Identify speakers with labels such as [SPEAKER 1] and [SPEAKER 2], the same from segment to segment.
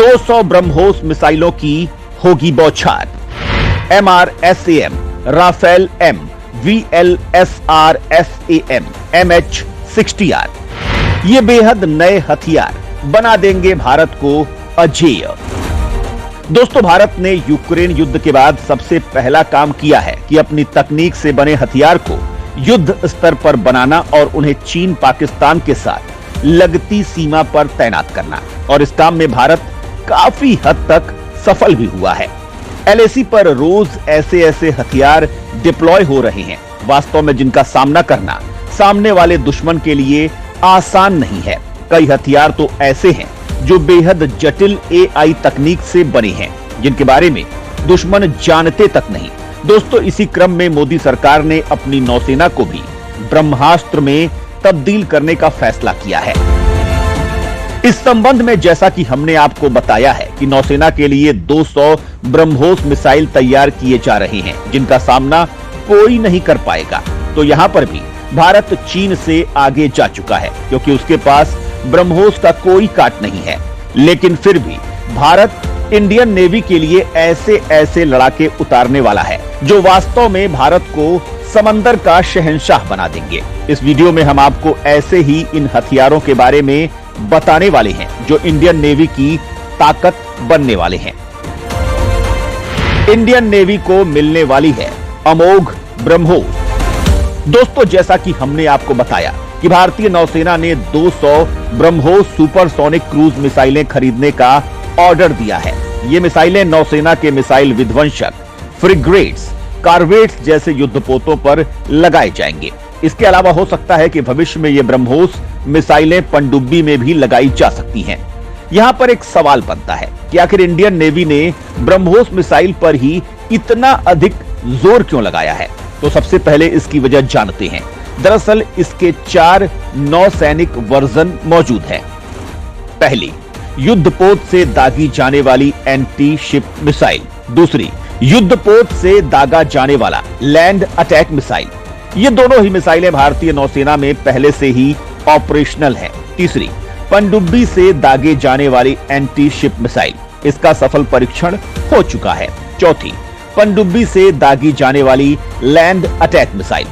[SPEAKER 1] 200 ब्रह्मोस मिसाइलों की होगी बौछार। MRSAM, Rafale M, VLSRSAM, MH-60R, ये बेहद नए हथियार बना देंगे भारत को अजेय। दोस्तों, भारत ने यूक्रेन युद्ध के बाद सबसे पहला काम किया है कि अपनी तकनीक से बने हथियार को युद्ध स्तर पर बनाना और उन्हें चीन पाकिस्तान के साथ लगती सीमा पर तैनात करना, और इस काम में भारत काफी हद तक सफल भी हुआ है। LAC पर रोज ऐसे हथियार डिप्लॉय हो रहे हैं, वास्तव में जिनका सामना करना सामने वाले दुश्मन के लिए आसान नहीं है। कई हथियार तो ऐसे हैं जो बेहद जटिल AI तकनीक से बने हैं, जिनके बारे में दुश्मन जानते तक नहीं। दोस्तों, इसी क्रम में मोदी सरकार ने अपनी नौसेना को भी ब्रह्मास्त्र में तब्दील करने का फैसला किया है। इस संबंध में जैसा कि हमने आपको बताया है कि नौसेना के लिए 200 ब्रह्मोस मिसाइल तैयार किए जा रहे हैं, जिनका सामना कोई नहीं कर पाएगा। तो यहां पर भी भारत चीन से आगे जा चुका है, क्योंकि उसके पास ब्रह्मोस का कोई काट नहीं है। लेकिन फिर भी भारत इंडियन नेवी के लिए ऐसे लड़ाके उतारने वाला है जो वास्तव में भारत को समंदर का शहंशाह बना देंगे। इस वीडियो में हम आपको ऐसे ही इन हथियारों के बारे में बताने वाले हैं जो इंडियन नेवी की ताकत बनने वाले हैं। इंडियन नेवी को मिलने वाली है अमोघ ब्रह्मोस। दोस्तों, जैसा कि हमने आपको बताया कि भारतीय नौसेना ने 200 ब्रह्मोस सुपरसोनिक क्रूज मिसाइलें खरीदने का ऑर्डर दिया है। ये मिसाइलें नौसेना के मिसाइल विध्वंसक, फ्रिगेट्स, कॉर्वेट्स जैसे युद्धपोतों पर लगाए जाएंगे। इसके अलावा हो सकता है कि भविष्य में ये ब्रह्मोस मिसाइलें पनडुब्बी में भी लगाई जा सकती हैं। यहां पर एक सवाल बनता है कि आखिर इंडियन नेवी ने ब्रह्मोस मिसाइल पर ही इतना अधिक जोर क्यों लगाया है। तो सबसे पहले इसकी वजह जानते हैं। दरअसल इसके 4 नौसैनिक वर्जन मौजूद हैं। पहली, युद्धपोत से दागी जाने वाली एंटी शिप मिसाइल। दूसरी, युद्धपोत से दागा जाने वाला लैंड अटैक मिसाइल। ये दोनों ही मिसाइलें भारतीय नौसेना में पहले से ही ऑपरेशनल हैं। तीसरी, पनडुब्बी से दागे जाने वाली एंटी शिप मिसाइल। इसका सफल परीक्षण हो चुका है। चौथी, पनडुब्बी से दागी जाने वाली लैंड अटैक मिसाइल।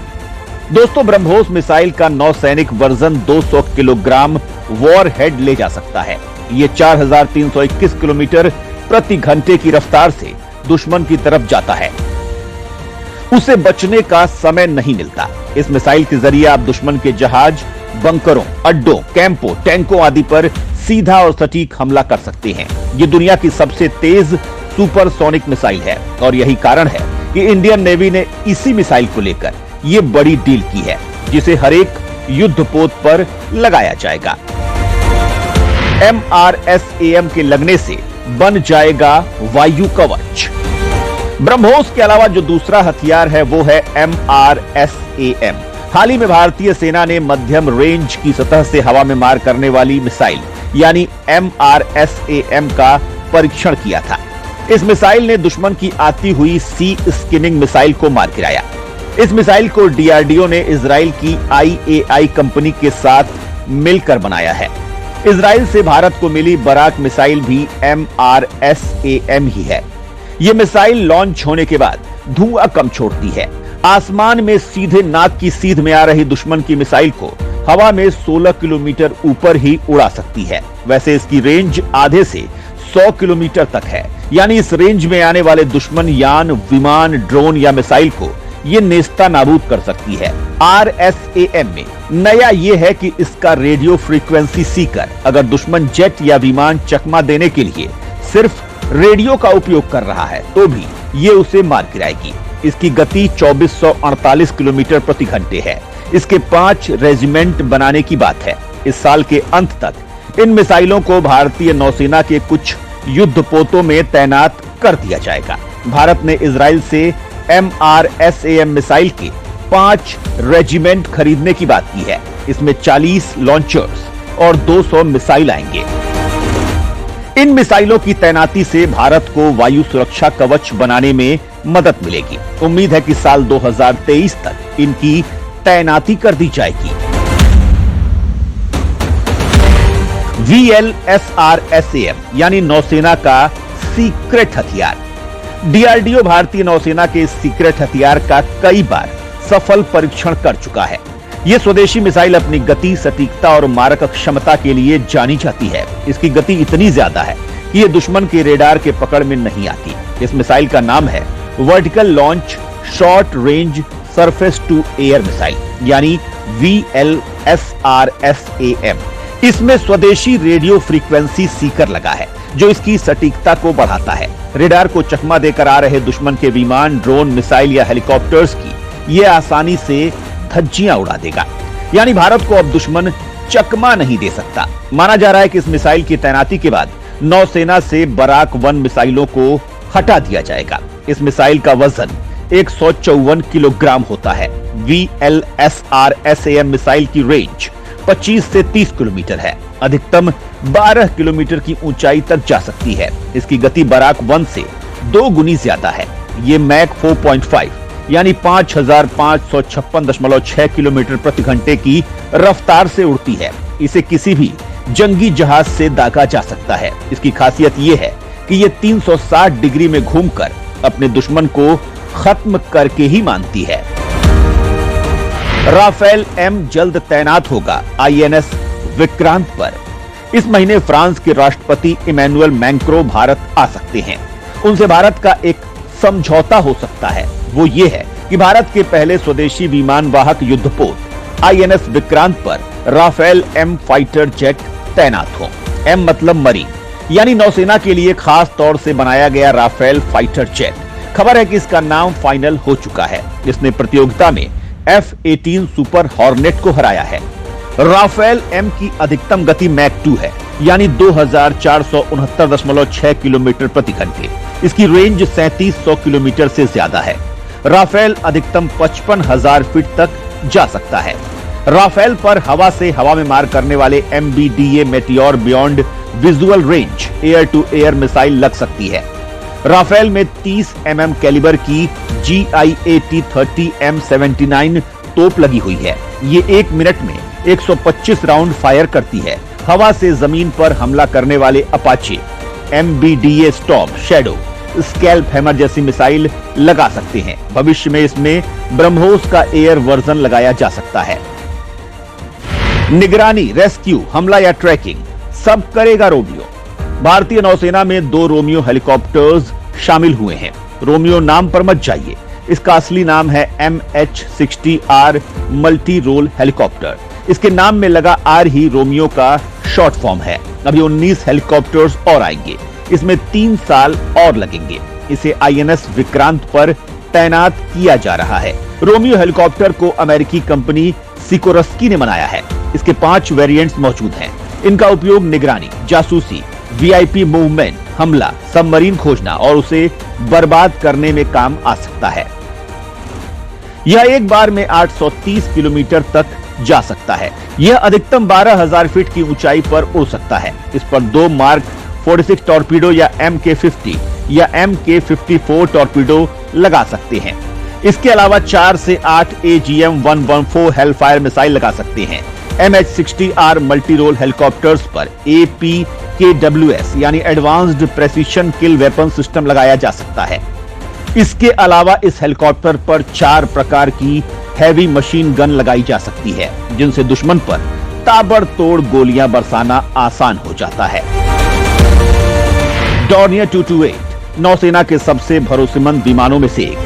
[SPEAKER 1] दोस्तों, ब्रह्मोस मिसाइल का नौसैनिक वर्जन 200 किलोग्राम वॉर हेड ले जा सकता है। ये 4321 किलोमीटर प्रति घंटे की रफ्तार से दुश्मन की तरफ जाता है। उसे बचने का समय नहीं मिलता। इस मिसाइल के जरिए आप दुश्मन के जहाज, बंकरों, अड्डों, कैंपों, टैंकों आदि पर सीधा और सटीक हमला कर सकते हैं। ये दुनिया की सबसे तेज सुपरसोनिक मिसाइल है, और यही कारण है कि इंडियन नेवी ने इसी मिसाइल को लेकर ये बड़ी डील की है, जिसे हर एक युद्धपोत पर लगाया जाएगा। MRSAM के लगने से बन जाएगा वायु कवच। ब्रह्मोस के अलावा जो दूसरा हथियार है वो है MRSAM। हाल ही में भारतीय सेना ने मध्यम रेंज की सतह से हवा में मार करने वाली मिसाइल यानी MRSAM का परीक्षण किया था। इस मिसाइल ने दुश्मन की आती हुई सी स्किमिंग मिसाइल को मार गिराया। इस मिसाइल को DRDO ने इजराइल की IAI कंपनी के साथ मिलकर बनाया है। इजराइल से भारत को मिली बराक मिसाइल भी MRSAM ही है। यह मिसाइल लॉन्च होने के बाद धुआं कम छोड़ती है। आसमान में सीधे नाक की सीध में आ रही दुश्मन की मिसाइल को हवा में 16 किलोमीटर ऊपर ही उड़ा सकती है। वैसे इसकी रेंज आधे से 100 किलोमीटर तक है, यानी इस रेंज में आने वाले दुश्मन यान, विमान, ड्रोन या मिसाइल को ये नेस्ता नाबूद कर सकती है। RSAM में नया ये है कि इसका रेडियो फ्रीक्वेंसी सीकर अगर दुश्मन जेट या विमान चकमा देने के लिए सिर्फ रेडियो का उपयोग कर रहा है तो भी ये उसे मार गिराएगी। इसकी गति 2448 किलोमीटर प्रति घंटे है। इसके 5 रेजिमेंट बनाने की बात है। इस साल के अंत तक इन मिसाइलों को भारतीय नौसेना के कुछ युद्धपोतों में तैनात कर दिया जाएगा। भारत ने इजराइल से MRSAM मिसाइल के 5 रेजिमेंट खरीदने की बात की है। इसमें 40 लॉन्चर्स और 200 मिसाइल आएंगे। इन मिसाइलों की तैनाती से भारत को वायु सुरक्षा कवच बनाने में मदद मिलेगी। उम्मीद है कि साल 2023 तक इनकी तैनाती कर दी जाएगी। VLSRSAM यानी नौसेना का सीक्रेट हथियार। डीआरडीओ भारतीय नौसेना के सीक्रेट हथियार का कई बार सफल परीक्षण कर चुका है। यह स्वदेशी मिसाइल अपनी गति, सटीकता और मारक क्षमता के लिए जानी जाती है। इसकी गति इतनी ज्यादा है कि यह दुश्मन के रेडार के पकड़ में नहीं आती। इस मिसाइल का नाम है vertical launch short range surface to air missile यानी VLSRSAM। इसमें स्वदेशी रेडियो फ्रीक्वेंसी सीकर लगा है जो इसकी सटीकता को बढ़ाता है। रेडार को चकमा देकर आ रहे दुश्मन के विमान, ड्रोन, मिसाइल या हेलीकॉप्टर्स की यह आसानी से धज्जियां उड़ा देगा। यानी भारत को अब दुश्मन चकमा नहीं दे सकता। माना जा रहा है कि इस मिसाइल की तैनाती के बाद नौसेना से बराक 1 मिसाइलों को हटा दिया जाएगा। इस मिसाइल का वजन 154 किलोग्राम होता है। VLSRSAM मिसाइल की रेंज 25 से 30 किलोमीटर है। अधिकतम 12 किलोमीटर की ऊंचाई तक जा सकती है। इसकी गति बराक 1 से 2 गुनी ज्यादा है। ये मैक 4.5 यानी 5556.6 किलोमीटर प्रति घंटे की रफ्तार से उड़ती है। इसे किसी भी जंगी जहाज से दागा जा सकता है। इसकी खासियत यह है कि यह 360 डिग्री में घूमकर अपने दुश्मन को खत्म करके ही मानती है। राफेल M जल्द तैनात होगा INS विक्रांत पर। इस महीने फ्रांस के राष्ट्रपति इमैनुअल मैक्रों भारत आ सकते हैं। उनसे भारत का एक समझौता हो सकता है। वो ये है कि भारत के पहले स्वदेशी विमान वाहक युद्धपोत INS विक्रांत पर राफेल M फाइटर जेट तैनात हो। M मतलब मरीन यानी नौसेना के लिए खास तौर से बनाया गया राफेल फाइटर जेट। खबर है कि इसका नाम फाइनल हो चुका है। इसने प्रतियोगिता में F-18 सुपर हॉर्नेट को हराया है। राफेल M की अधिकतम गति मैक 2 है यानी 2469.6 किलोमीटर प्रति घंटे। इसकी रेंज 3700 किलोमीटर से ज्यादा है। राफेल अधिकतम 55,000 फीट तक जा सकता है। राफेल पर हवा से हवा में मार करने वाले MBDA Meteor beyond visual range air to air missile लग सकती है। राफेल में 30 mm कैलिबर की GIAT-30 M79 तोप लगी हुई है। ये 1 मिनट में 125 राउंड फायर करती है। हवा से जमीन पर हमला करने वाले Apache, MBDA storm, shadow, scalp hammer जैसी मिसाइल लगा सकते हैं। भविष्य में इसमें ब्रह्मोस का एयर वर्जन लगाया जा सकता है। निगरानी, रेस्क्यू, हमला या ट्रैकिंग सब करेगा रोमियो। भारतीय नौसेना में 2 रोमियो हेलीकॉप्टर्स शामिल हुए हैं। रोमियो नाम पर मत जाइए, इसका असली नाम है MH-60R मल्टी रोल हेलीकॉप्टर। इसके नाम में लगा R ही रोमियो का शॉर्ट फॉर्म है। अभी 19 हेलीकॉप्टर्स और आएंगे। इसमें 3 साल और लगेंगे। इसे INS विक्रांत पर तैनात किया जा रहा है। रोमियो हेलीकॉप्टर को अमेरिकी कंपनी सिकोरस्की ने बनाया है। इसके 5 वेरिएंट्स मौजूद हैं। इनका उपयोग निगरानी, जासूसी, VIP मूवमेंट, हमला, सबमरीन खोजना और उसे बर्बाद करने में काम आ सकता है। यह एक बार में 830 किलोमीटर तक जा सकता है। यह अधिकतम 12,000 फीट की ऊंचाई पर उड़ सकता है। इस पर 2 मार्क 46 टॉर्पीडो या MK50 या MK54 टॉर्पीडो लगा सकते हैं। इसके अलावा 4 से 8 AGM-114 हेलफायर मिसाइल लगा सकते हैं। MH-60R मल्टी रोल हेलीकॉप्टर्स पर APKWS यानी एडवांस्ड प्रेसिशन किल वेपन सिस्टम लगाया जा सकता है। इसके अलावा इस हेलीकॉप्टर पर 4 प्रकार की हैवी मशीन गन लगाई जा सकती है, जिनसे दुश्मन पर ताबड़तोड़ गोलियां बरसाना आसान हो जाता है। डॉर्नियर 228 नौसेना के सबसे भरोसेमंद विमानों में से एक।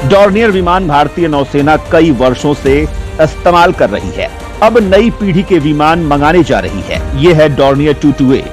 [SPEAKER 1] डॉर्नियर विमान भारतीय नौसेना कई वर्षों से इस्तेमाल कर रही है। अब नई पीढ़ी के विमान मंगाने जा रही है। यह है डॉर्नियर 228।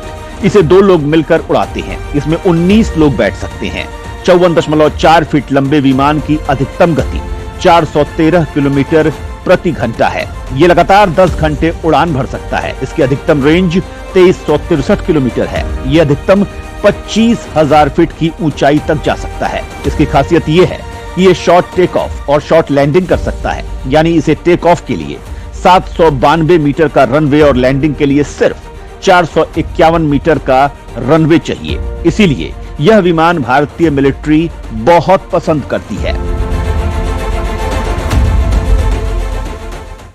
[SPEAKER 1] इसे 2 लोग मिलकर उड़ाते हैं। इसमें 19 लोग बैठ सकते हैं। 54.4 फीट लंबे विमान की अधिकतम गति 413 किलोमीटर प्रति घंटा है। ये लगातार 10 घंटे उड़ान भर सकता है। इसकी अधिकतम रेंज 2363 किलोमीटर है। यह अधिकतम 25,000 फीट की ऊंचाई तक जा सकता है। इसकी खासियत यह है कि यह शॉर्ट टेक ऑफ और शॉर्ट लैंडिंग कर सकता है। यानी इसे टेक ऑफ के लिए 792 मीटर का रनवे और लैंडिंग के लिए सिर्फ 451 मीटर का रनवे चाहिए। इसीलिए यह विमान भारतीय मिलिट्री बहुत पसंद करती है।